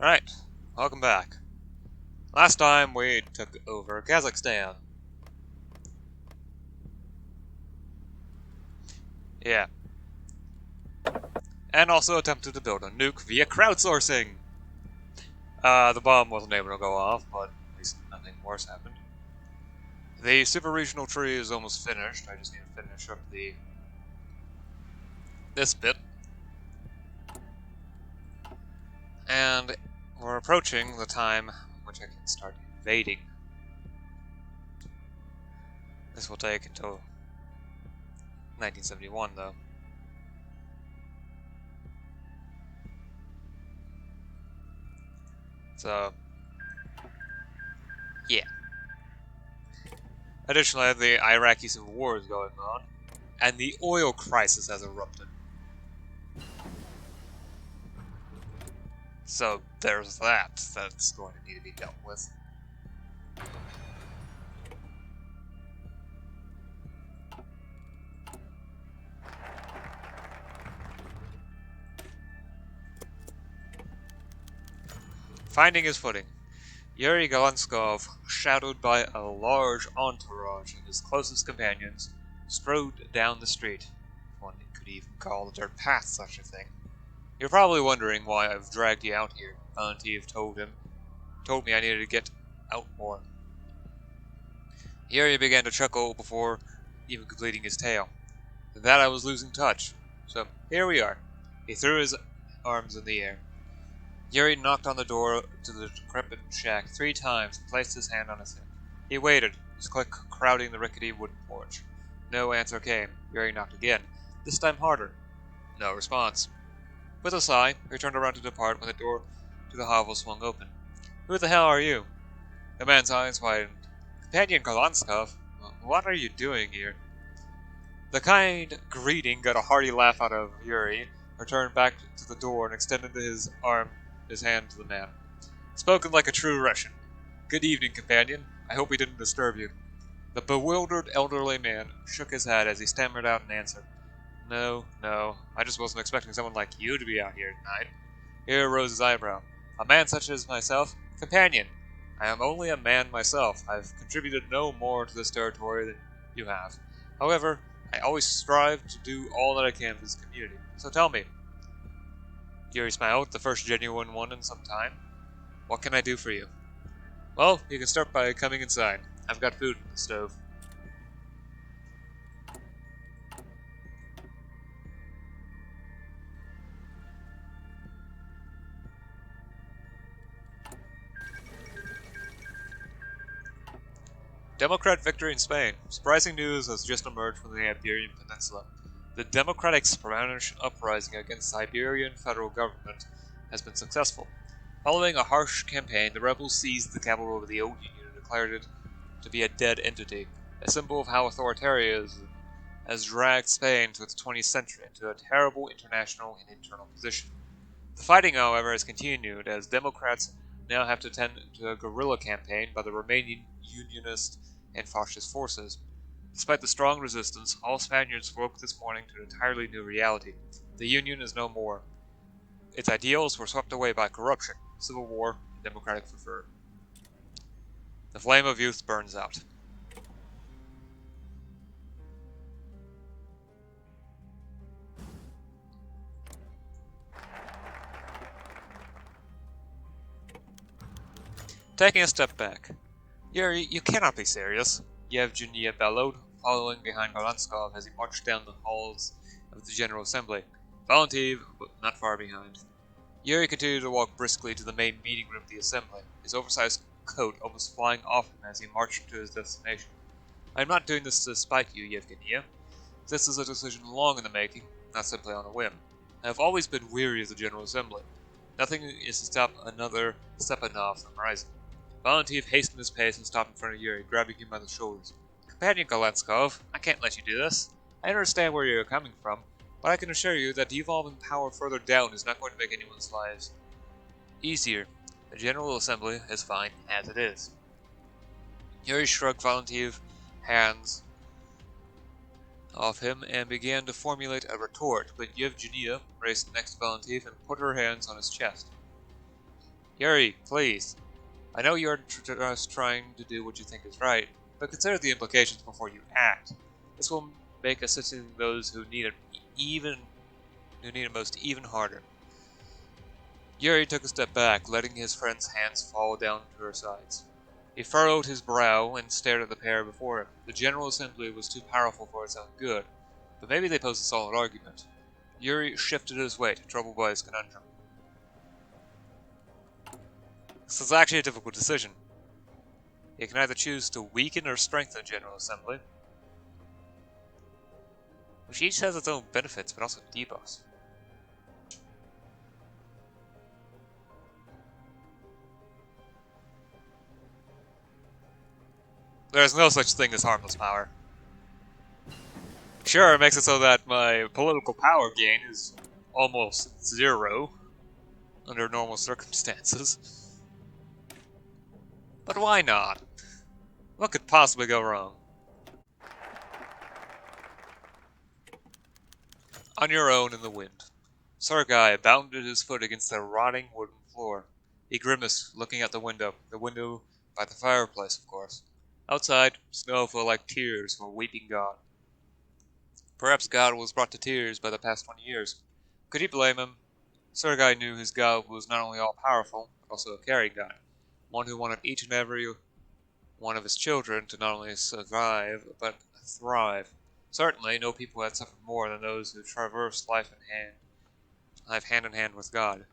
Alright, welcome back. Last time we took over Kazakhstan. Yeah. And also attempted to build a nuke via crowdsourcing! The bomb wasn't able to go off, but at least nothing worse happened. The super regional tree is almost finished. I just need to finish up this bit. And we're approaching the time in which I can start invading. This will take until 1971, though. So, yeah. Additionally, the Iraqi Civil War is going on, and the oil crisis has erupted. So there's that that's going to need to be dealt with. Finding his footing, Yuri Galanskov, shadowed by a large entourage of his closest companions, strode down the street. One could even call the dirt path such a thing. You're probably wondering why I've dragged you out here. Valentiv told me I needed to get out more. Yuri began to chuckle before even completing his tale. That I was losing touch. So here we are. He threw his arms in the air. Yuri knocked on the door to the decrepit shack 3 times and placed his hand on his hip. He waited, his click crowding the rickety wooden porch. No answer came. Yuri knocked again, this time harder. No response. With a sigh, he turned around to depart when the door to the hovel swung open. Who the hell are you? The man's eyes widened. Companion Kalanskov, what are you doing here? The kind greeting got a hearty laugh out of Yuri, who turned back to the door and extended his hand to the man. Spoken like a true Russian. Good evening, companion. I hope we didn't disturb you. The bewildered elderly man shook his head as he stammered out an answer. No, I just wasn't expecting someone like you to be out here tonight. Here rose his eyebrow. A man such as myself? Companion! I am only a man myself. I've contributed no more to this territory than you have. However, I always strive to do all that I can for this community. So tell me. Yuri smiled, the first genuine one in some time. What can I do for you? Well, you can start by coming inside. I've got food in the stove. Democrat victory in Spain. Surprising news has just emerged from the Iberian Peninsula. The Democratic Spanish uprising against the Iberian federal government has been successful. Following a harsh campaign, the rebels seized the capital of the old Union and declared it to be a dead entity, a symbol of how authoritarianism has dragged Spain to its 20th century into a terrible international and internal position. The fighting, however, has continued as Democrats now have to tend to a guerrilla campaign by the remaining Unionist and fascist forces. Despite the strong resistance, all Spaniards woke this morning to an entirely new reality. The Union is no more. Its ideals were swept away by corruption, civil war, and democratic fervor. The flame of youth burns out. Taking a step back. Yuri, you cannot be serious, Yevgenia bellowed, following behind Balanskov as he marched down the halls of the General Assembly. Valentiv, but not far behind. Yuri continued to walk briskly to the main meeting room of the Assembly, his oversized coat almost flying off him as he marched to his destination. I am not doing this to spite you, Yevgenia. This is a decision long in the making, not simply on a whim. I have always been weary of the General Assembly. Nothing is to stop another Stepanov from rising. Valentiv hastened his pace and stopped in front of Yuri, grabbing him by the shoulders. Companion Galanskov, I can't let you do this. I understand where you're coming from, but I can assure you that devolving power further down is not going to make anyone's lives easier. The General Assembly is fine as it is. Yuri shrugged Valentiv's hands off him and began to formulate a retort, but Yevgenia raced next to Valentiv and put her hands on his chest. Yuri, please. I know you're just trying to do what you think is right, but consider the implications before you act. This will make assisting those who need it most even harder. Yuri took a step back, letting his friend's hands fall down to her sides. He furrowed his brow and stared at the pair before him. The General Assembly was too powerful for its own good, but maybe they posed a solid argument. Yuri shifted his weight, troubled by his conundrum. This is actually a difficult decision. You can either choose to weaken or strengthen the General Assembly, which each has its own benefits, but also debuffs. There's no such thing as harmless power. Sure, it makes it so that my political power gain is almost zero under normal circumstances. But why not? What could possibly go wrong? On your own in the wind. Sergei bounded his foot against the rotting wooden floor. He grimaced, looking out the window by the fireplace, of course. Outside, snow fell like tears from a weeping God. Perhaps God was brought to tears by the past 20 years. Could he blame him? Sergei knew his God was not only all-powerful, but also a caring God. One who wanted each and every one of his children to not only survive, but thrive. Certainly, no people had suffered more than those who traversed life hand in hand with God.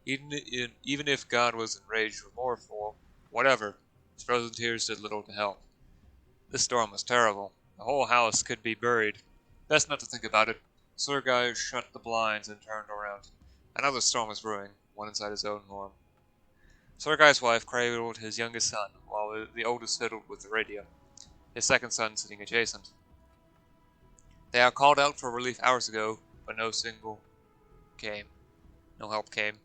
Even if God was enraged or remorseful, whatever, his frozen tears did little to help. This storm was terrible. The whole house could be buried. Best not to think about it. Sergei shut the blinds and turned around. Another storm was brewing, one inside his own home. Sergei's wife cradled his youngest son, while the oldest fiddled with the radio, his second son sitting adjacent. They had called out for relief hours ago, but no help came.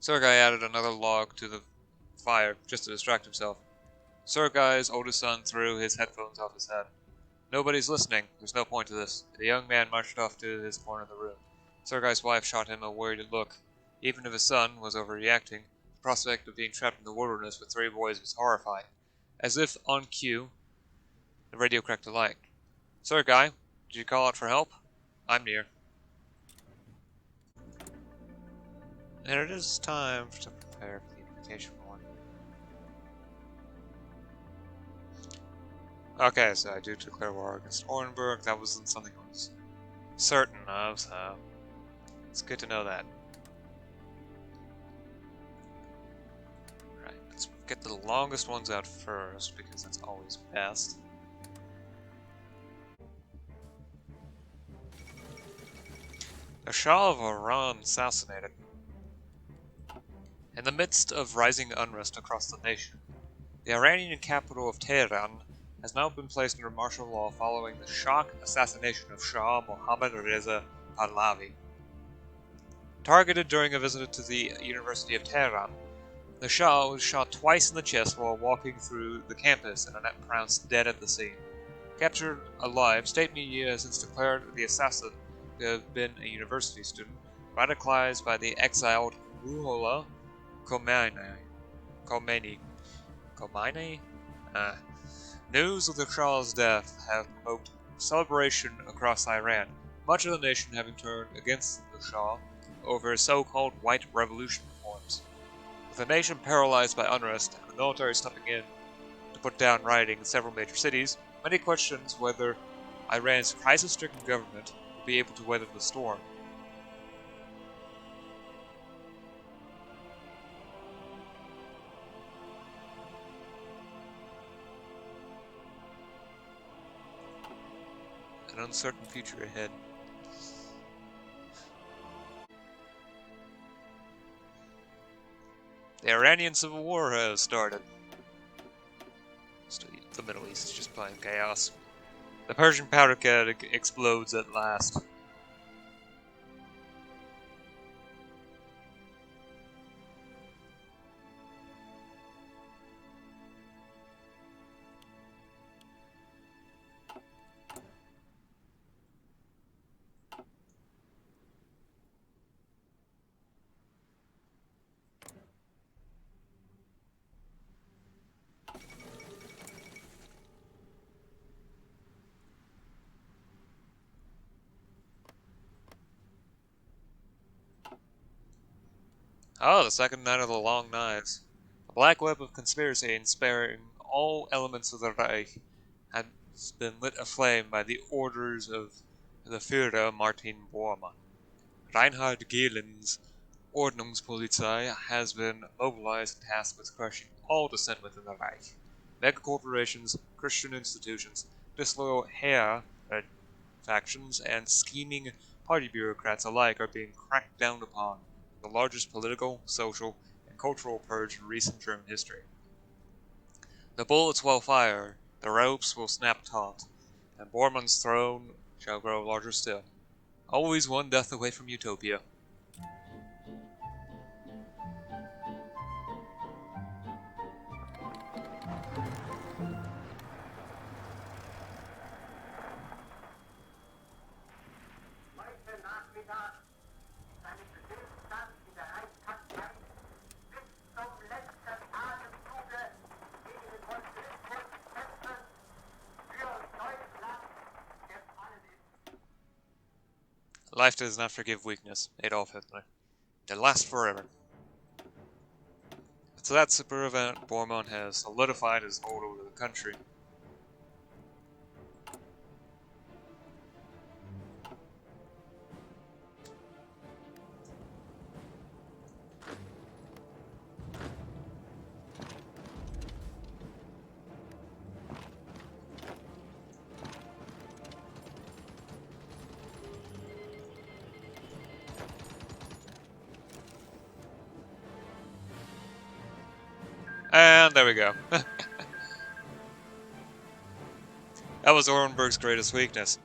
Sergei added another log to the fire, just to distract himself. Sergei's oldest son threw his headphones off his head. Nobody's listening. There's no point to this. The young man marched off to his corner of the room. Sergei's wife shot him a worried look. Even if his son was overreacting, the prospect of being trapped in the wilderness with 3 boys was horrifying. As if on cue, the radio cracked a light. Sergei, did you call out for help? I'm near. And it is time to prepare for the invitation one. Okay, so I do declare war against Orenburg. That wasn't something I was certain of, so it's good to know that. Right, let's get the longest ones out first, because that's always best. The Shah of Iran assassinated. In the midst of rising unrest across the nation, the Iranian capital of Tehran has now been placed under martial law following the shock assassination of Shah Mohammad Reza Pahlavi. Targeted during a visit to the University of Tehran, the Shah was shot twice in the chest while walking through the campus and pronounced dead at the scene. Captured alive, state media has since declared the assassin to have been a university student, radicalized by the exiled Ruhollah Khomeini. News of the Shah's death have provoked celebration across Iran, much of the nation having turned against the Shah over his so-called white revolution reforms. With the nation paralyzed by unrest and the military stepping in to put down rioting in several major cities, many questions whether Iran's crisis-stricken government will be able to weather the storm. An uncertain future ahead. The Iranian Civil War has started. The Middle East is just plain chaos. The Persian powder keg explodes at last. Oh, the second night of the Long Knives. The black web of conspiracy inspiring all elements of the Reich had been lit aflame by the orders of the Führer Martin Bormann. Reinhard Gehlen's Ordnungspolizei has been mobilized and tasked with crushing all dissent within the Reich. Megacorporations, Christian institutions, disloyal Heer factions, and scheming party bureaucrats alike are being cracked down upon. The largest political, social, and cultural purge in recent German history. The bullets will fire, the ropes will snap taut, and Bormann's throne shall grow larger still. Always one death away from utopia. Life does not forgive weakness, Adolf Hitler. It lasts forever. To that super event, Bormann has solidified his hold over the country. And there we go. That was Orenburg's greatest weakness.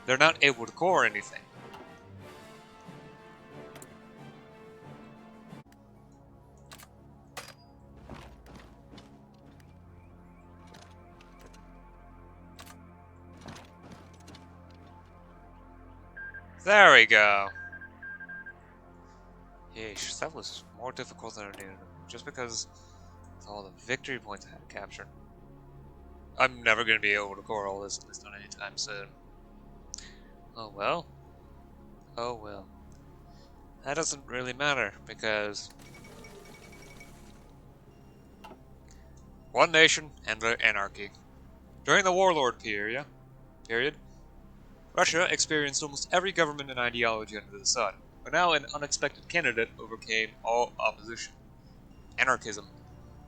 They're not able to core anything. There we go. Yeesh, that was more difficult than I needed. Just because of all the victory points I had to capture. I'm never going to be able to core all this, at least not anytime soon. Oh well. Oh well. That doesn't really matter, because one nation and their anarchy. During the warlord period, Russia experienced almost every government and ideology under the sun, but now an unexpected candidate overcame all opposition. Anarchism.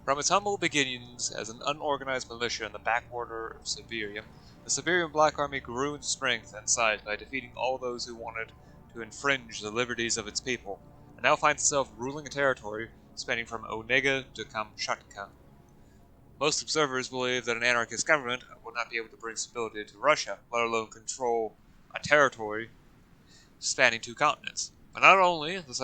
From its humble beginnings as an unorganized militia in the backwater of Siberia, the Siberian Black Army grew in strength and size by defeating all those who wanted to infringe the liberties of its people, and now finds itself ruling a territory spanning from Onega to Kamchatka. Most observers believe that an anarchist government will not be able to bring stability to Russia, let alone control a territory spanning 2 continents. But not only has the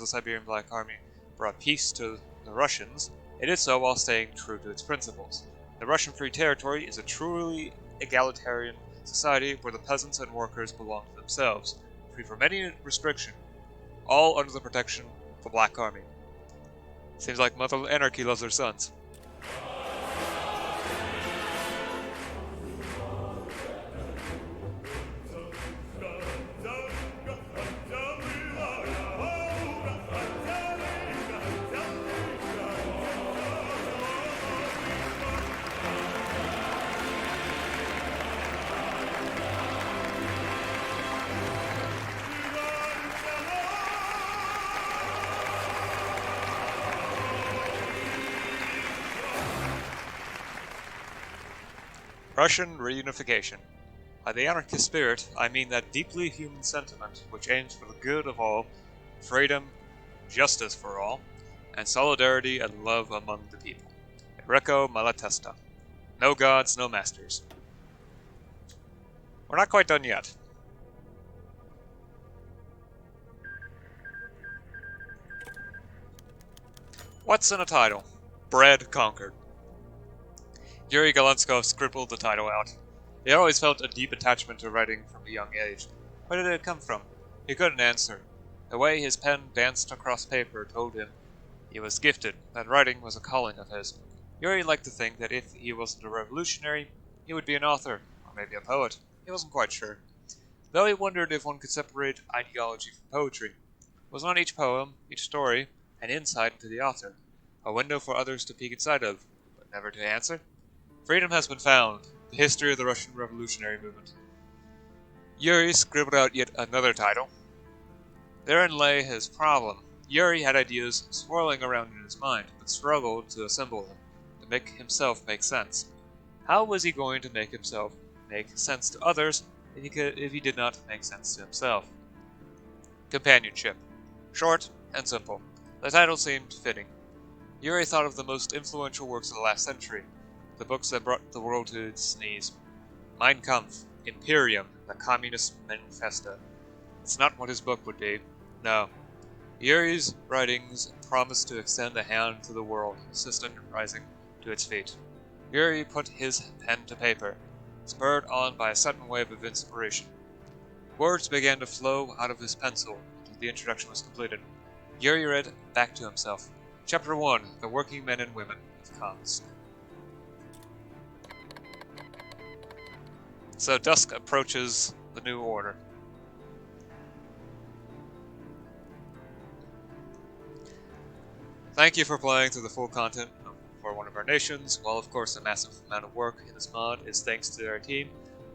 Siberian Black Army brought peace to the Russians, it did so while staying true to its principles. The Russian Free Territory is a truly egalitarian society where the peasants and workers belong to themselves, free from any restriction, all under the protection of the Black Army. Seems like Mother Anarchy loves her sons. Russian reunification. By the anarchist spirit, I mean that deeply human sentiment which aims for the good of all, freedom, justice for all, and solidarity and love among the people. Greco Malatesta. No gods, no masters. We're not quite done yet. What's in a title? Bread conquered. Yuri Galenskov scribbled the title out. He always felt a deep attachment to writing from a young age. Where did it come from? He couldn't answer. The way his pen danced across paper told him he was gifted, that writing was a calling of his. Yuri liked to think that if he wasn't a revolutionary, he would be an author, or maybe a poet. He wasn't quite sure. Though he wondered if one could separate ideology from poetry. was on each poem, each story, an insight into the author, a window for others to peek inside of, but never to answer. Freedom has been found, the history of the Russian revolutionary movement. Yuri scribbled out yet another title. Therein lay his problem. Yuri had ideas swirling around in his mind, but struggled to assemble them, to make himself make sense. How was he going to make himself make sense to others if he did not make sense to himself? Companionship. Short and simple. The title seemed fitting. Yuri thought of the most influential works of the last century, the books that brought the world to its knees. Mein Kampf, Imperium, the Communist Manifesto. It's not what his book would be. No. Yuri's writings promised to extend a hand to the world, assistant rising to its feet. Yuri put his pen to paper, spurred on by a sudden wave of inspiration. Words began to flow out of his pencil until the introduction was completed. Yuri read back to himself. Chapter 1, The Working Men and Women of Kansk. So dusk approaches the new order. Thank you for playing through the full content for one of our nations. While of course a massive amount of work in this mod is thanks to our team,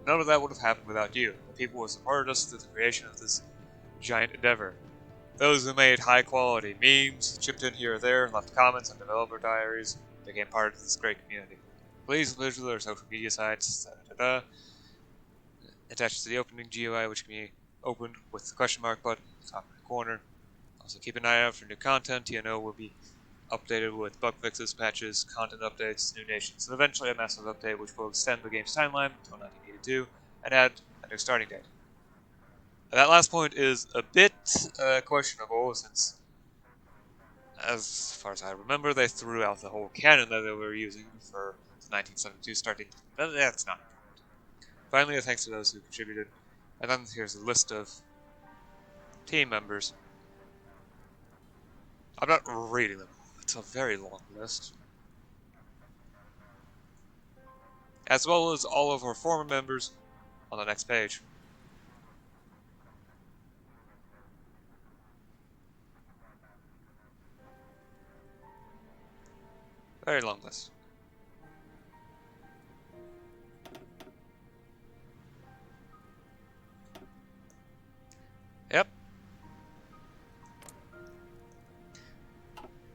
none of that would have happened without you, the people who supported us through the creation of this giant endeavor. Those who made high quality memes, chipped in here or there, left comments on developer diaries, became part of this great community. Please visit our social media sites, attached to the opening GUI, which can be opened with the question mark button in the top right corner. Also keep an eye out for new content. TNO will be updated with bug fixes, patches, content updates, new nations, and eventually a massive update which will extend the game's timeline until 1982 and add a new starting date. That last point is a bit questionable since, as far as I remember, they threw out the whole canon that they were using for the 1972 starting. But that's not important. Finally, thanks to those who contributed. And then here's a list of team members. I'm not reading them. It's a very long list. As well as all of our former members on the next page. Very long list. Yep.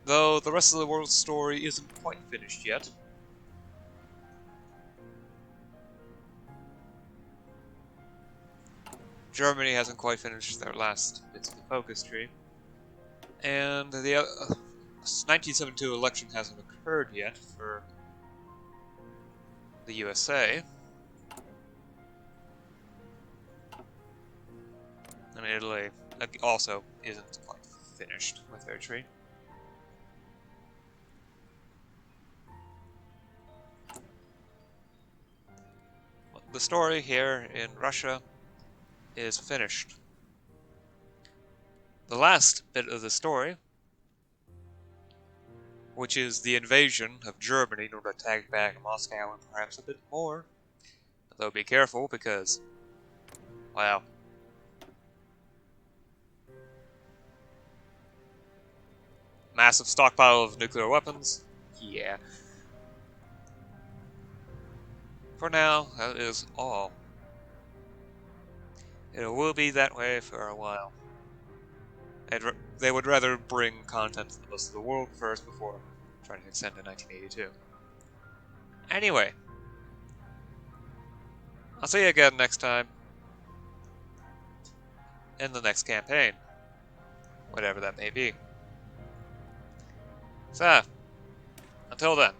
Though the rest of the world's story isn't quite finished yet. Germany hasn't quite finished their last bits of the focus tree. And the 1972 election hasn't occurred yet for the USA. And Italy also isn't quite finished with their tree. The story here in Russia is finished. The last bit of the story, which is the invasion of Germany in order to take back Moscow and perhaps a bit more. Though be careful because, well, massive stockpile of nuclear weapons? Yeah. For now, that is all. It will be that way for a while. They would rather bring content to the rest of the world first before trying to extend to 1982. Anyway, I'll see you again next time in the next campaign, whatever that may be. So, until then.